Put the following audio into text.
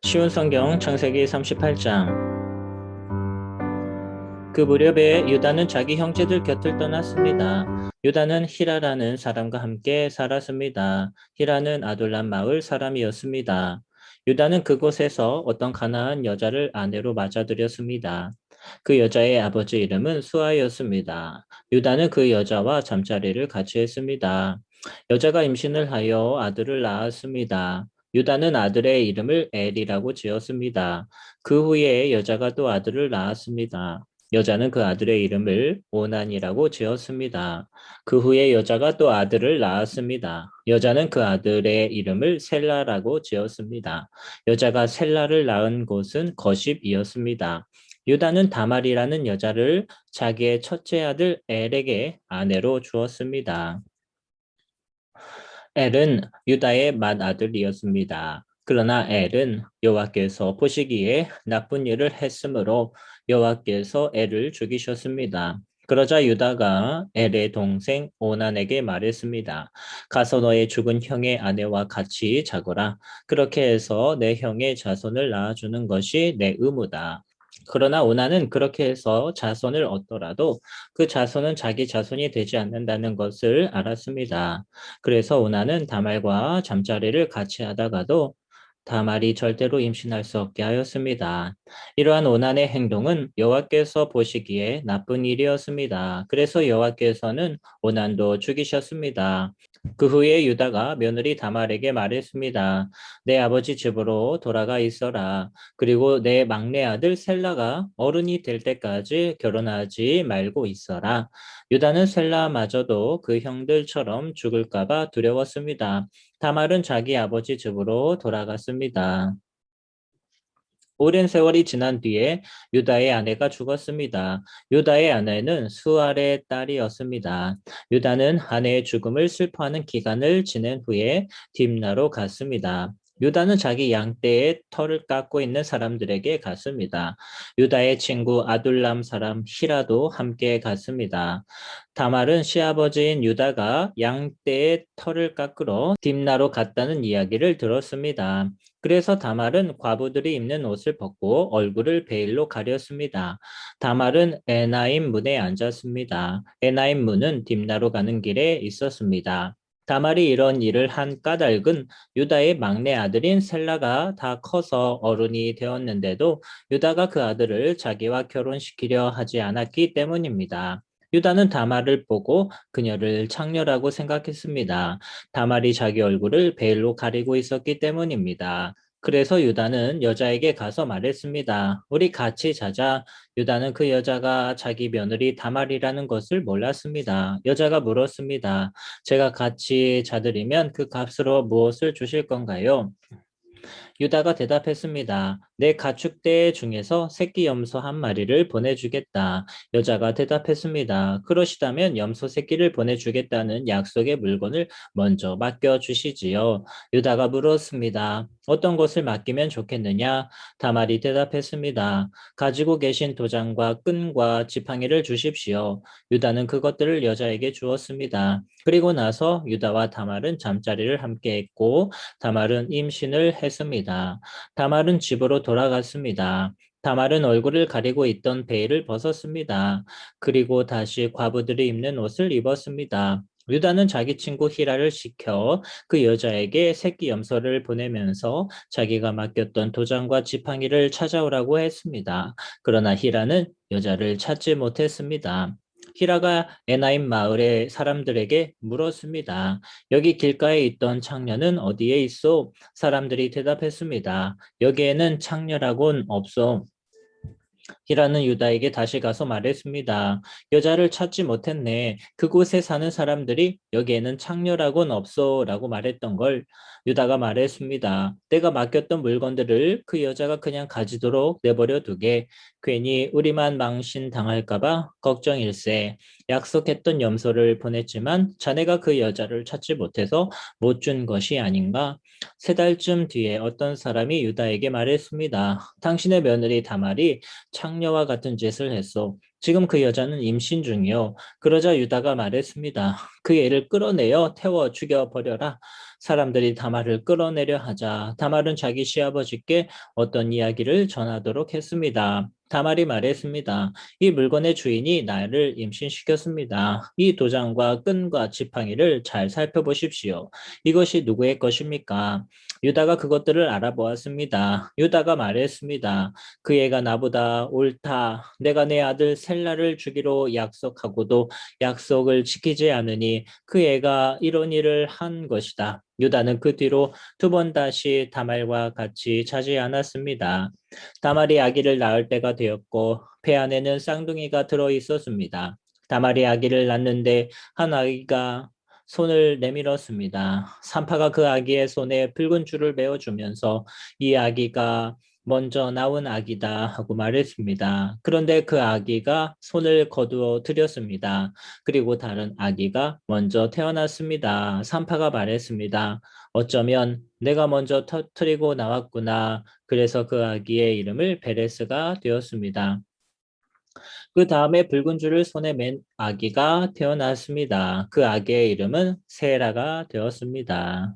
쉬운 성경 창세기 38장. 그 무렵에 유다는 자기 형제들 곁을 떠났습니다. 유다는 히라라는 사람과 함께 살았습니다. 히라는 아둘람 마을 사람이었습니다. 유다는 그곳에서 어떤 가나안 여자를 아내로 맞아들였습니다. 그 여자의 아버지 이름은 수아였습니다. 유다는 그 여자와 잠자리를 같이 했습니다. 여자가 임신을 하여 아들을 낳았습니다. 유다는 아들의 이름을 엘이라고 지었습니다. 그 후에 여자가 또 아들을 낳았습니다. 여자는 그 아들의 이름을 오난이라고 지었습니다. 그 후에 여자가 또 아들을 낳았습니다. 여자는 그 아들의 이름을 셀라라고 지었습니다. 여자가 셀라를 낳은 곳은 거십이었습니다. 유다는 다말이라는 여자를 자기의 첫째 아들 엘에게 아내로 주었습니다. 엘은 유다의 맏아들이었습니다. 그러나 엘은 여호와께서 보시기에 나쁜 일을 했으므로 여호와께서 엘을 죽이셨습니다. 그러자 유다가 엘의 동생 오난에게 말했습니다. 가서 너의 죽은 형의 아내와 같이 자거라. 그렇게 해서 내 형의 자손을 낳아주는 것이 내 의무다. 그러나 오난은 그렇게 해서 자손을 얻더라도 그 자손은 자기 자손이 되지 않는다는 것을 알았습니다. 그래서 오나는 다말과 잠자리를 같이 하다가도 다말이 절대로 임신할 수 없게 하였습니다. 이러한 오난의 행동은 여호와께서 보시기에 나쁜 일이었습니다. 그래서 여호와께서는 오난도 죽이셨습니다. 그 후에 유다가 며느리 다말에게 말했습니다. 내 아버지 집으로 돌아가 있어라. 그리고 내 막내 아들 셀라가 어른이 될 때까지 결혼하지 말고 있어라. 유다는 셀라마저도 그 형들처럼 죽을까봐 두려웠습니다. 다말은 자기 아버지 집으로 돌아갔습니다. 오랜 세월이 지난 뒤에 유다의 아내가 죽었습니다. 유다의 아내는 수알의 딸이었습니다. 유다는 아내의 죽음을 슬퍼하는 기간을 지낸 후에 딥나로 갔습니다. 유다는 자기 양떼의 털을 깎고 있는 사람들에게 갔습니다. 유다의 친구 아둘람 사람 히라도 함께 갔습니다. 다말은 시아버지인 유다가 양떼의 털을 깎으러 딥나로 갔다는 이야기를 들었습니다. 그래서 다말은 과부들이 입는 옷을 벗고 얼굴을 베일로 가렸습니다. 다말은 에나임 문에 앉았습니다. 에나임 문은 딥나로 가는 길에 있었습니다. 다말이 이런 일을 한 까닭은 유다의 막내 아들인 셀라가 다 커서 어른이 되었는데도 유다가 그 아들을 자기와 결혼시키려 하지 않았기 때문입니다. 유다는 다말을 보고 그녀를 창녀라고 생각했습니다. 다말이 자기 얼굴을 베일로 가리고 있었기 때문입니다. 그래서 유다는 여자에게 가서 말했습니다. 우리 같이 자자. 유다는 그 여자가 자기 며느리 다말이라는 것을 몰랐습니다. 여자가 물었습니다. 제가 같이 자드리면 그 값으로 무엇을 주실 건가요? 유다가 대답했습니다. 내 가축대 중에서 새끼 염소 한 마리를 보내주겠다. 여자가 대답했습니다. 그러시다면 염소 새끼를 보내주겠다는 약속의 물건을 먼저 맡겨주시지요. 유다가 물었습니다. 어떤 것을 맡기면 좋겠느냐? 다말이 대답했습니다. 가지고 계신 도장과 끈과 지팡이를 주십시오. 유다는 그것들을 여자에게 주었습니다. 그리고 나서 유다와 다말은 잠자리를 함께 했고 다말은 임신을 했습니다. 다말은 집으로 돌아갔습니다. 다말은 얼굴을 가리고 있던 베일을 벗었습니다. 그리고 다시 과부들이 입는 옷을 입었습니다. 유다는 자기 친구 히라를 시켜 그 여자에게 새끼 염소를 보내면서 자기가 맡겼던 도장과 지팡이를 찾아오라고 했습니다. 그러나 히라는 여자를 찾지 못했습니다. 히라가 에나임 마을의 사람들에게 물었습니다. 여기 길가에 있던 창녀는 어디에 있소? 사람들이 대답했습니다. 여기에는 창녀라곤 없소. 히라는 유다에게 다시 가서 말했습니다. 여자를 찾지 못했네. 그곳에 사는 사람들이 여기에는 창녀라곤 없소 라고 말했던 걸 유다가 말했습니다. 내가 맡겼던 물건들을 그 여자가 그냥 가지도록 내버려 두게. 괜히 우리만 망신 당할까봐 걱정일세. 약속했던 염소를 보냈지만 자네가 그 여자를 찾지 못해서 못 준 것이 아닌가? 세 달쯤 뒤에 어떤 사람이 유다에게 말했습니다. 당신의 며느리 다말이 창녀와 같은 짓을 했어. 지금 그 여자는 임신 중이요. 그러자 유다가 말했습니다. 그 애를 끌어내어 태워 죽여버려라. 사람들이 다말을 끌어내려 하자 다말은 자기 시아버지께 어떤 이야기를 전하도록 했습니다. 다말이 말했습니다. 이 물건의 주인이 나를 임신시켰습니다. 이 도장과 끈과 지팡이를 잘 살펴보십시오. 이것이 누구의 것입니까? 유다가 그것들을 알아보았습니다. 유다가 말했습니다. 그 애가 나보다 옳다. 내가 내 아들 셀라를 주기로 약속하고도 약속을 지키지 않으니 그 애가 이런 일을 한 것이다. 유다는 그 뒤로 두 번 다시 다말과 같이 자지 않았습니다. 다말이 아기를 낳을 때가 되었고 배 안에는 쌍둥이가 들어 있었습니다. 다말이 아기를 낳는데 한 아기가 손을 내밀었습니다. 산파가 그 아기의 손에 붉은 줄을 메어주면서 이 아기가 먼저 나온 아기다 하고 말했습니다. 그런데 그 아기가 손을 거두어 드렸습니다. 그리고 다른 아기가 먼저 태어났습니다. 산파가 말했습니다. 어쩌면 내가 먼저 터뜨리고 나왔구나. 그래서 그 아기의 이름을 베레스가 되었습니다. 그 다음에 붉은 줄을 손에 맨 아기가 태어났습니다. 그 아기의 이름은 세라가 되었습니다.